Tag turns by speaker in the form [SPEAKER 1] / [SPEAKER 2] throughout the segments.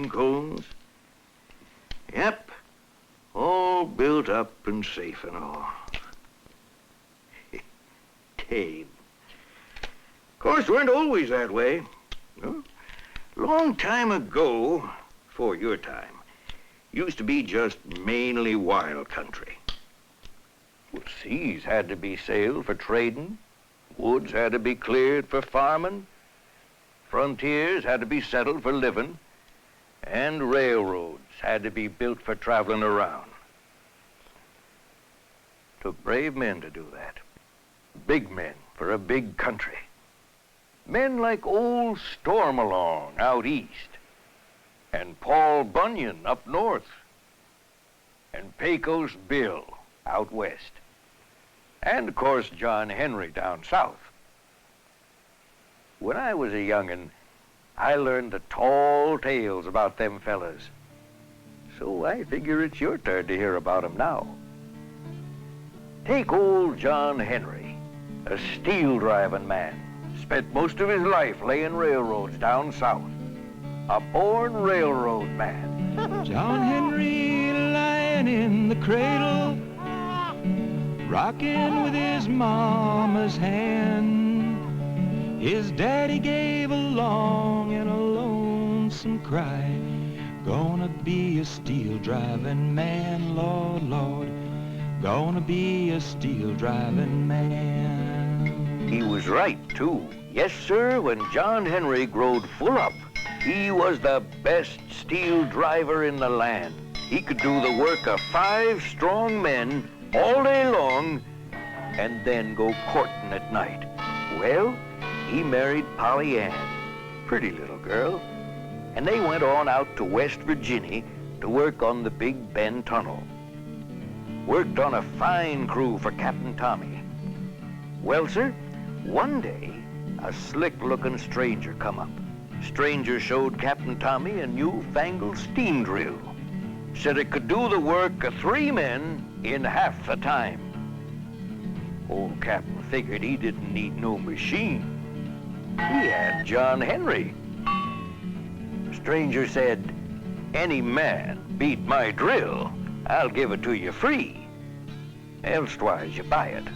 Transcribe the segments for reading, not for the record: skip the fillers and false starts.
[SPEAKER 1] cream cones. Yep, all built up and safe and all. Dave. Of course, weren't always that way. No? Long time ago, before your time, used to be just mainly wild country. Well, seas had to be sailed for trading, woods had to be cleared for farming, frontiers had to be settled for living, and railroads had to be built for traveling around. Took brave men to do that. Big men for a big country. Men like old Stormalong out east, and Paul Bunyan up north, and Pecos Bill out west, and of course John Henry down south. When I was a young'un, I learned the tall tales about them fellas. So I figure it's your turn to hear about 'em now. Take old John Henry, a steel-driving man. Spent most of his life laying railroads down south. A born railroad man.
[SPEAKER 2] John Henry lying in the cradle, rocking with his mama's hand. His daddy gave a long and a lonesome cry. Gonna be a steel-driving man, Lord, Lord. Gonna be a steel-driving man.
[SPEAKER 1] He was right, too. Yes, sir, when John Henry growed full up, he was the best steel driver in the land. He could do the work of 5 strong men all day long and then go courting at night. Well, he married Polly Ann, pretty little girl, and they went on out to West Virginia to work on the Big Bend Tunnel. Worked on a fine crew for Captain Tommy. Well, sir, one day, a slick-looking stranger come up. Stranger showed Captain Tommy a newfangled steam drill. Said it could do the work of 3 men in half the time. Old Captain figured he didn't need no machine. He had John Henry. Stranger said, "Any man beat my drill, I'll give it to you free. Elsewise, you buy it."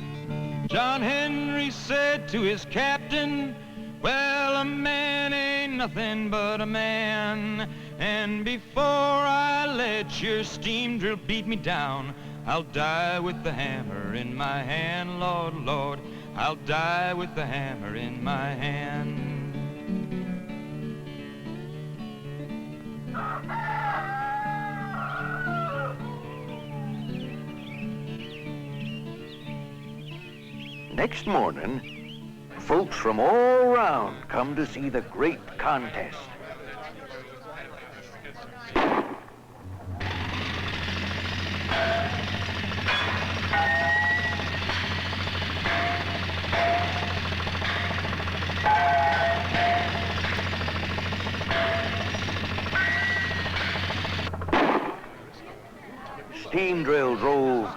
[SPEAKER 2] John Henry said to his captain, "Well, a man ain't nothing but a man, and before I let your steam drill beat me down, I'll die with the hammer in my hand, Lord, Lord, I'll die with the hammer in my hand."
[SPEAKER 1] Next morning, folks from all around come to see the great contest. Steam drill drove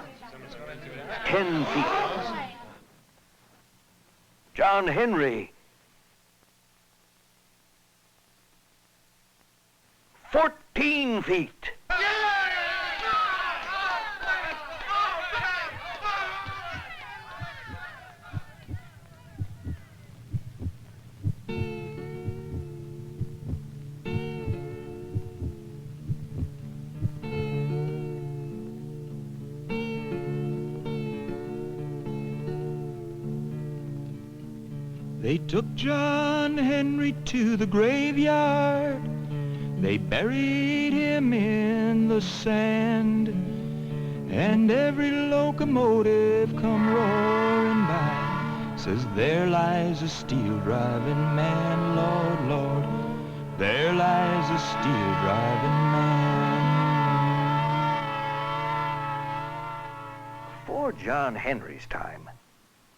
[SPEAKER 1] 10 feet. John Henry, 14 feet.
[SPEAKER 2] They took John Henry to the graveyard. They buried him in the sand. And every locomotive come roaring by says, "There lies a steel-driving man, Lord, Lord. There lies a steel-driving man."
[SPEAKER 1] Before John Henry's time,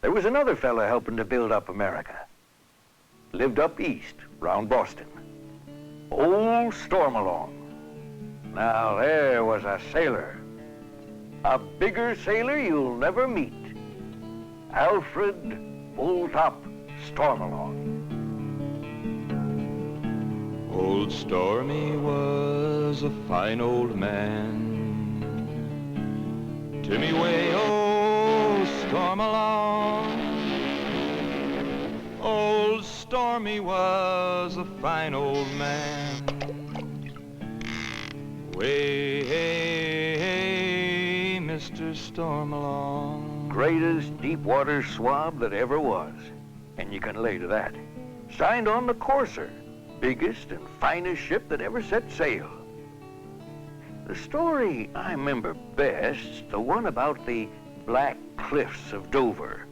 [SPEAKER 1] there was another fella helping to build up America. Lived up east, round Boston. Old Stormalong. Now there was a sailor. A bigger sailor you'll never meet. Alfred Bulltop Stormalong.
[SPEAKER 2] Old Stormy was a fine old man. To me way, oh, Stormalong. Old Stormy was a fine old man. Way, hey, hey, Mr. Stormalong.
[SPEAKER 1] Greatest deep water swab that ever was. And you can lay to that. Signed on the courser. Biggest and finest ship that ever set sail. The story I remember best's the one about the Black Cliffs of Dover.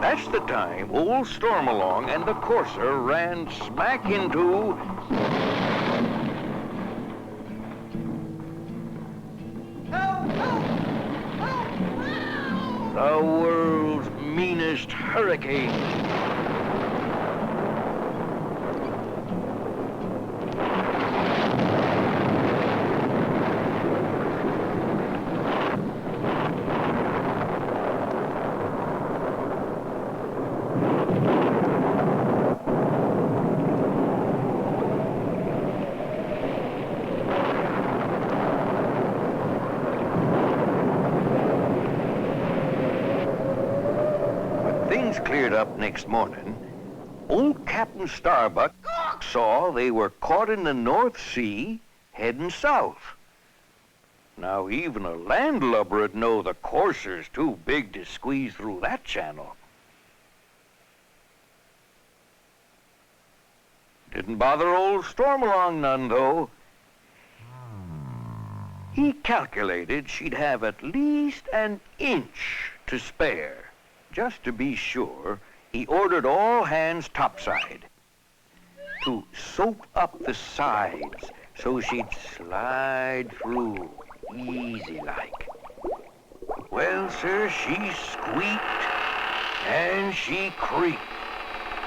[SPEAKER 1] That's the time old Stormalong and the courser ran smack into the world's meanest hurricane. Things cleared up next morning. Old Captain Starbuck saw they were caught in the North Sea, heading south. Now, even a landlubber'd know the courser's too big to squeeze through that channel. Didn't bother old Stormalong none, though. He calculated she'd have at least an inch to spare. Just to be sure, he ordered all hands topside to soak up the sides so she'd slide through easy-like. Well, sir, she squeaked and she creaked,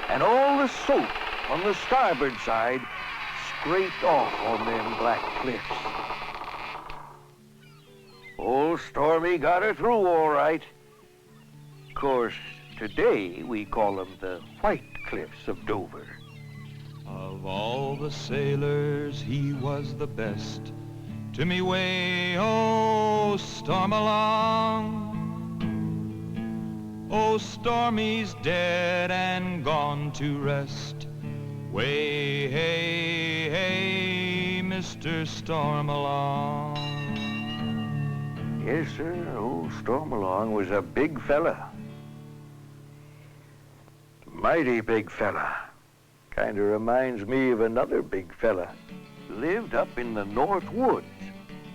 [SPEAKER 1] and all the soap on the starboard side scraped off on them black cliffs. Old Stormy got her through all right. Of course, today we call them the White Cliffs of Dover.
[SPEAKER 2] Of all the sailors, he was the best. To me way, oh, Stormalong. Oh, Stormy's dead and gone to rest. Way, hey, hey, Mr. Stormalong.
[SPEAKER 1] Yes, sir, old Stormalong was a big fella. Mighty big fella. Kind of reminds me of another big fella. Lived up in the North Woods,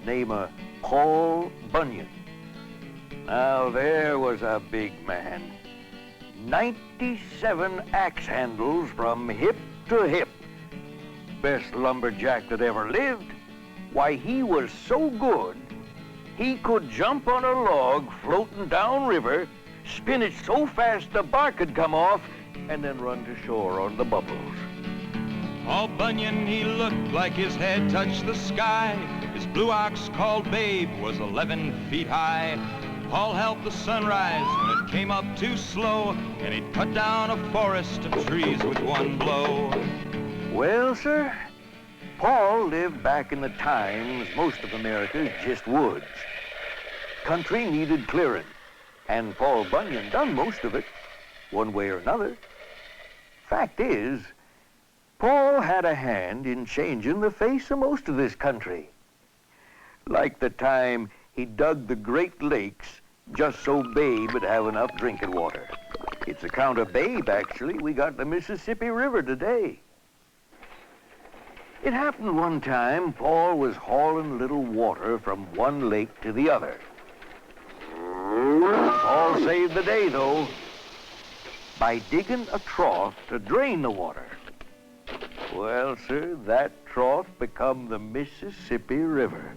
[SPEAKER 1] name of Paul Bunyan. Now there was a big man. 97 axe handles from hip to hip. Best lumberjack that ever lived. Why, he was so good, he could jump on a log floating downriver, spin it so fast the bark could come off, and then run to shore on the bubbles.
[SPEAKER 2] Paul Bunyan, he looked like his head touched the sky. His blue ox called Babe was 11 feet high. Paul helped the sun rise when it came up too slow, and he'd cut down a forest of trees with one blow.
[SPEAKER 1] Well, sir, Paul lived back in the times most of America's just woods. Country needed clearing, and Paul Bunyan done most of it, one way or another. Fact is, Paul had a hand in changing the face of most of this country. Like the time he dug the Great Lakes just so Babe would have enough drinking water. It's account of Babe, actually, we got the Mississippi River today. It happened one time Paul was hauling a little water from one lake to the other. Paul saved the day, though, by digging a trough to drain the water. Well, sir, that trough become the Mississippi River.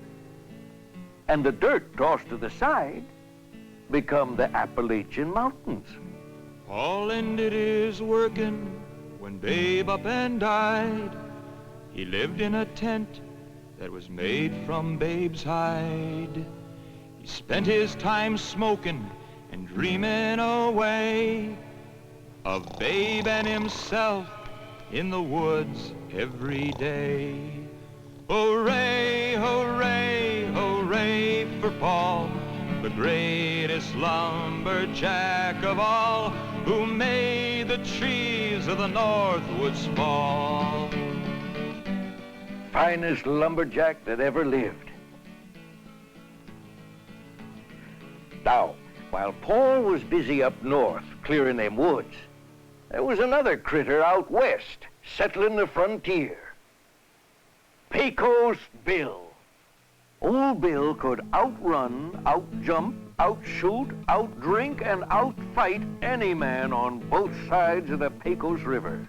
[SPEAKER 1] And the dirt tossed to the side become the Appalachian Mountains.
[SPEAKER 2] Paul ended his working when Babe up and died. He lived in a tent that was made from Babe's hide. He spent his time smoking and dreaming away of Babe and himself in the woods every day. Hooray, hooray, hooray for Paul, the greatest lumberjack of all, who made the trees of the Northwoods fall.
[SPEAKER 1] Finest lumberjack that ever lived. Now, while Paul was busy up north clearing them woods, there was another critter out west settling the frontier. Pecos Bill. Old Bill could outrun, outjump, outshoot, outdrink, and outfight any man on both sides of the Pecos River.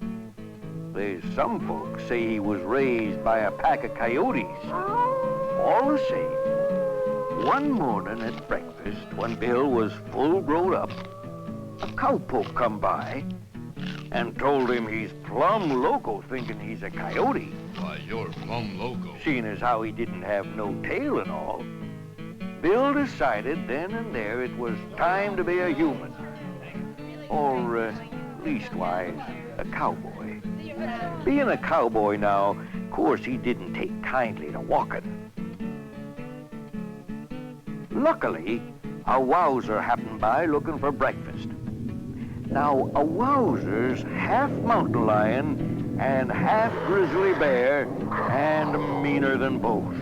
[SPEAKER 1] There's some folks say he was raised by a pack of coyotes. All the same, one morning at breakfast, when Bill was full grown up, a cowpoke come by and told him he's plumb loco thinking he's a coyote.
[SPEAKER 3] Why, you're plumb loco.
[SPEAKER 1] Seeing as how he didn't have no tail and all, Bill decided then and there it was time to be a human. Or, leastwise, a cowboy. Being a cowboy now, of course, he didn't take kindly to walking. Luckily, a wowzer happened by looking for breakfast. Now, a wowzer's half mountain lion and half grizzly bear, and meaner than both.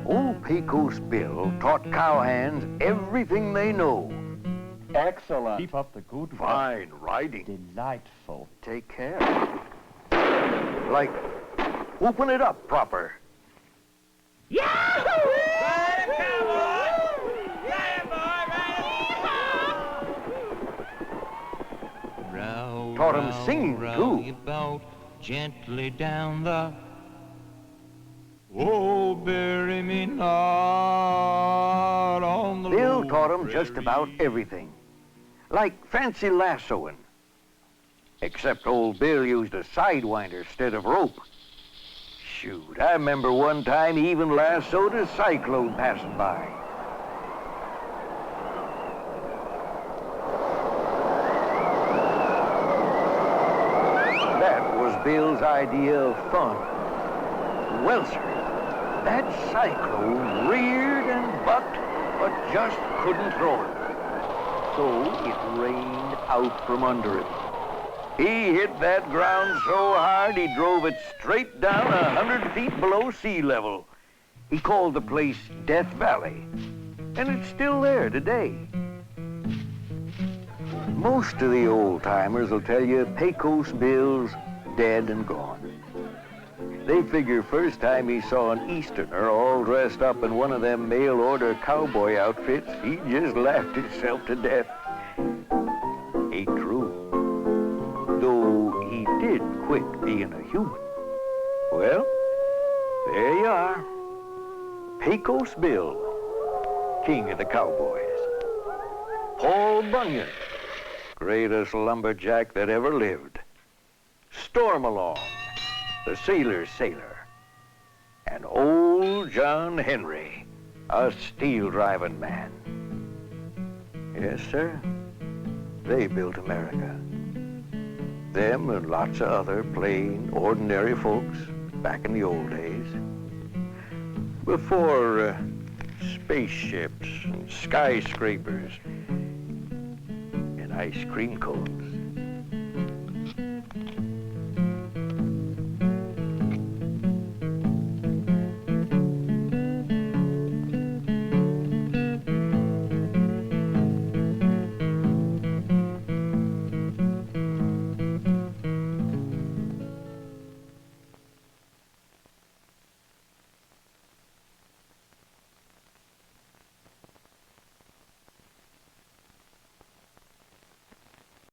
[SPEAKER 1] Old Pecos Bill taught cowhands everything they know.
[SPEAKER 4] Excellent.
[SPEAKER 5] Keep up the good work.
[SPEAKER 1] Fine riding.
[SPEAKER 5] Delightful.
[SPEAKER 1] Take care. Like, open it up proper. Taught 'em singing, too.
[SPEAKER 2] About gently down the. Oh, bury me not on the
[SPEAKER 1] Bill
[SPEAKER 2] low
[SPEAKER 1] taught 'em just
[SPEAKER 2] prairie.
[SPEAKER 1] about everything. Like fancy lassoing. Except old Bill used a sidewinder instead of rope. Shoot, I remember one time he even lassoed a cyclone passing by. That was Bill's idea of fun. Well, sir, that cyclone reared and bucked, but just couldn't throw it. So it rained out from under him. He hit that ground so hard he drove it straight down 100 feet below sea level. He called the place Death Valley, and it's still there today. Most of the old-timers will tell you Pecos Bill's dead and gone. They figure first time he saw an Easterner all dressed up in one of them mail-order cowboy outfits, he just laughed himself to death. Ain't true. Though he did quit being a human. Well, there you are. Pecos Bill, king of the cowboys. Paul Bunyan, greatest lumberjack that ever lived. Stormalong, the sailor's sailor. And old John Henry, a steel-driving man. Yes, sir, they built America. Them and lots of other plain, ordinary folks back in the old days. Before spaceships and skyscrapers and ice cream cones.